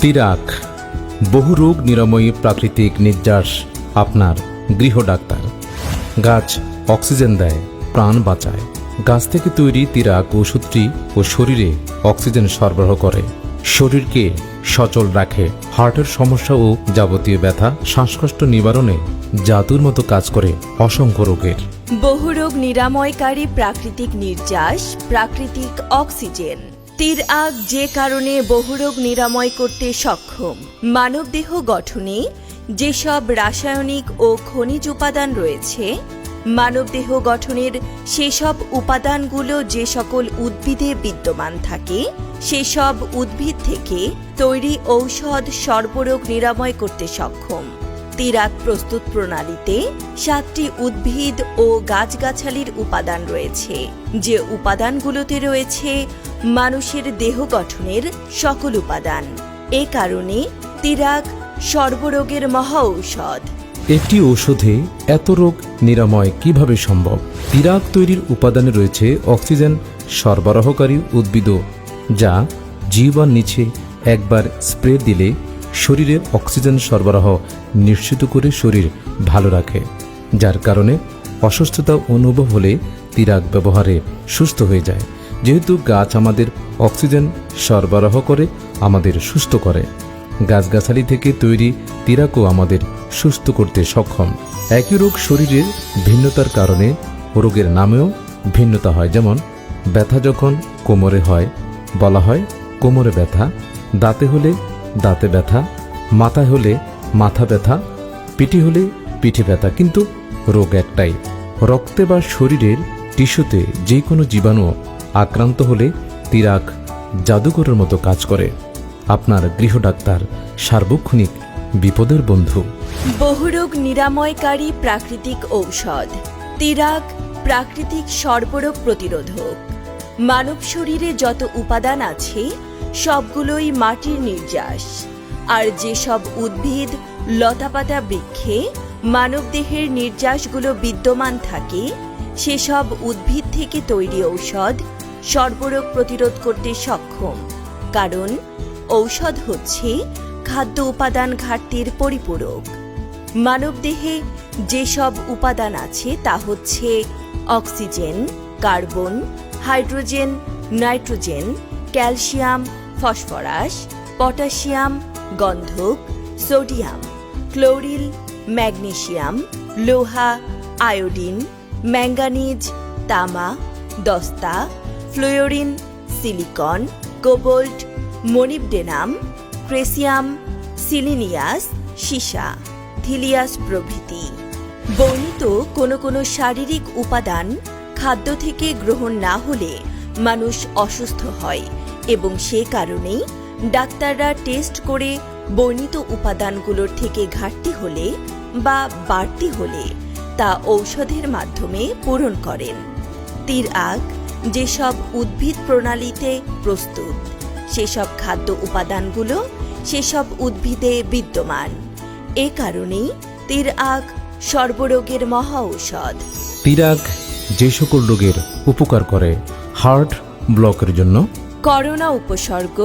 তিরাক বহু রোগ নিরাময়ী প্রাকৃতিক নির্যাস আপনার গৃহ ডাক্তার। গাছ অক্সিজেন দেয়, প্রাণ বাঁচায়। গাছ থেকে তৈরি তিরাক ওষুধটি ও শরীরে অক্সিজেন সরবরাহ করে, শরীরকে সচল রাখে। হার্টের সমস্যা ও যাবতীয় ব্যথা শ্বাসকষ্ট নিবারণে জাদুর মতো কাজ করে অসংখ্য রোগের। বহুরোগ নিরাময়কারী প্রাকৃতিক নির্যাস, প্রাকৃতিক অক্সিজেন। তিরাক যে কারণে বহুরোগ নিরাময় করতে সক্ষম। মানবদেহ গঠনে যেসব রাসায়নিক ও খনিজ উপাদান রয়েছে, মানবদেহ গঠনের সেসব উপাদানগুলো যে সকল উদ্ভিদে বিদ্যমান থাকে, সেসব উদ্ভিদ থেকে তৈরি ঔষধ সর্বরোগ নিরাময় করতে সক্ষম। তিরাক প্রস্তুত প্রণালীতে 7টি উদ্ভিদ ও গাছগাছালির উপাদান রয়েছে, যে উপাদানগুলোতে রয়েছে মানুষের দেহ গঠনের সকল উপাদান। এ কারণে তিরাক সর্বরোগের মহা ঔষধ। একটি ঔষধে এত রোগ নিরাময় কিভাবে সম্ভব? তিরাক তৈরির উপাদানে রয়েছে অক্সিজেন সরবরাহকারী উদ্ভিদ, যা জিহ্বার নিচে একবার স্প্রে দিলে শরীরে অক্সিজেন সরবরাহ নিশ্চিত করে শরীর ভালো রাখে, যার কারণে অসুস্থতা অনুভব হলে তিরাক ব্যবহারে সুস্থ হয়ে যায়। যেহেতু গাছ আমাদের অক্সিজেন সরবরাহ করে, আমাদের সুস্থ করে, গাছগাছালি থেকে তৈরি তিরাকও আমাদের সুস্থ করতে সক্ষম। একই রোগ শরীরের ভিন্নতার কারণে রোগের নামেও ভিন্নতা হয়। যেমন ব্যথা যখন কোমরে হয়, বলা হয় কোমরে ব্যথা। দাঁতে হলে দাঁতে ব্যথা, মাথায় হলে মাথা ব্যথা, পিঠে হলে পিঠে ব্যথা। কিন্তু রোগ একটাই। রক্তে বা শরীরের টিস্যুতে যে কোনো জীবাণু আক্রান্ত হলে তিরাক জাদুকরের মতো কাজ করে। আপনার গৃহ ডাক্তার, সার্বক্ষণিক বিপদের বন্ধু। বহুরোগ নিরাময়কারী প্রাকৃতিক ঔষধ। তিরাক প্রাকৃতিক সর্বরোগ প্রতিরোধক। মানব শরীরে যত উপাদান আছে সবগুলোই মাটির নির্যাস। আর যেসব উদ্ভিদ, লতাপাতা, বৃক্ষে মানবদেহের নির্যাসগুলো বিদ্যমান থাকে, সেসব উদ্ভিদ থেকে তৈরি ঔষধ সর্বরোগ প্রতিরোধ করতে সক্ষম। কারণ ঔষধ হচ্ছে খাদ্য উপাদান ঘাটতির পরিপূরক। মানবদেহে যেসব উপাদান আছে তা হচ্ছে oxygen, carbon, hydrogen, nitrogen, calcium, phosphorus, potassium, গন্ধক, সোডিয়াম, ক্লোরিন, ম্যাগনেসিয়াম, লোহা, আয়োডিন, ম্যাঙ্গানিজ, তামা, দস্তা, ফ্লোরিন, সিলিকন, কোবল্ট, মনিবডেনাম, ক্রেসিয়াম, সিলিনিয়াস, সীসা, থিলিয়াস প্রভৃতি। বর্ণিত কোনো কোনো শারীরিক উপাদান খাদ্য থেকে গ্রহণ না হলে মানুষ অসুস্থ হয়, এবং সে কারণেই ডাক্তাররা টেস্ট করে বর্ণিত উপাদানগুলোর থেকে ঘাটতি হলে বা বাড়তি হলে তা ঔষধের মাধ্যমে পূরণ করেন। তিরাক যেসব উদ্ভিদ প্রণালীতে প্রস্তুত, সেসব খাদ্য উপাদানগুলো সেসব উদ্ভিদে বিদ্যমান। এ কারণেই তিরাক সর্বরোগের মহা ঔষধ। তিরাক যে সকল রোগের উপকার করে, হার্ট ব্লকের জন্য, করোনা উপসর্গ,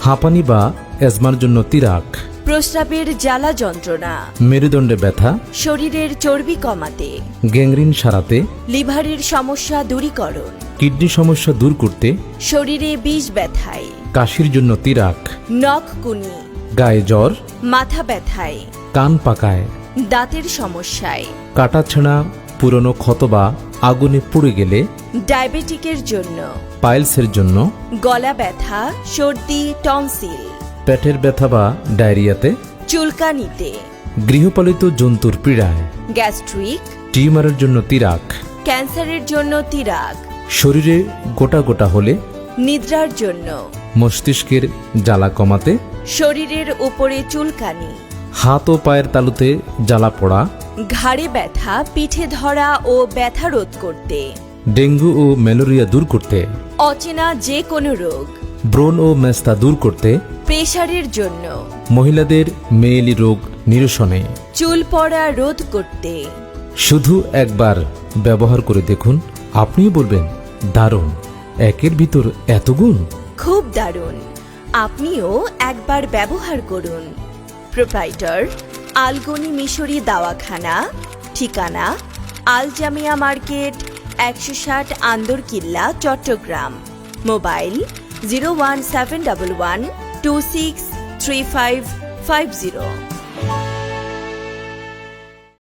হাঁপানি বা অ্যাজমার জন্য তিরাক, প্রস্রাবের জ্বালা যন্ত্রণা, মেরুদণ্ডে ব্যথা, শরীরের চর্বি কমাতে, গ্যাংগ্রিন সারাতে, লিভারের সমস্যা দূরীকরণ, কিডনি সমস্যা দূর করতে, শরীরে বিষ ব্যথায়, কাশির জন্য তিরাক, নখকুনি, গায়ে জ্বর, মাথা ব্যথায়, কান পাকায়, দাঁতের সমস্যায়, কাটাছেঁড়া, পুরনো ক্ষত বা আগুনে পুড়ে গেলে, ডায়াবেটিকের জন্য, পাইলসের জন্য, গলা ব্যথা, সর্দি, টনসিল, পেটের ব্যথা বা ডায়রিয়াতে, চুলকানিতে, গৃহপালিত জন্তুর পীড়ায়, গ্যাস্ট্রিক, টিউমারের জন্য তিরাক, ক্যান্সারের জন্য তিরাক, শরীরে গোটা গোটা হলে, নিদ্রার জন্য, মস্তিষ্কের জ্বালা কমাতে, শরীরের উপরে চুলকানি, হাত ও পায়ের তালুতে জ্বালা পোড়া, ঘাড়ে ব্যথা, পিঠে ধরা ও ব্যথা রোধ করতে, ডেঙ্গু ও ম্যালেরিয়া দূর করতে, অচেনা যে কোনো রোগ, ব্রণ ও মেস্তা দূর করতে, প্রেসারের জন্য, মহিলাদের মেয়েলি রোগ নিরসনে, চুল পড়া রোধ করতে। শুধু একবার ব্যবহার করে দেখুন, আপনিও বলবেন দারুণ, একের ভিতর এত গুণ। খুব দারুণ। আপনিও একবার ব্যবহার করুন। প্রোপ্রাইটর আলগনি মিশরি দাওয়াখানা, ঠিকানা আল জামিয়া মার্কেট, 160 আন্দরকিল্লা, চট্টগ্রাম। মোবাইল 01711 263550।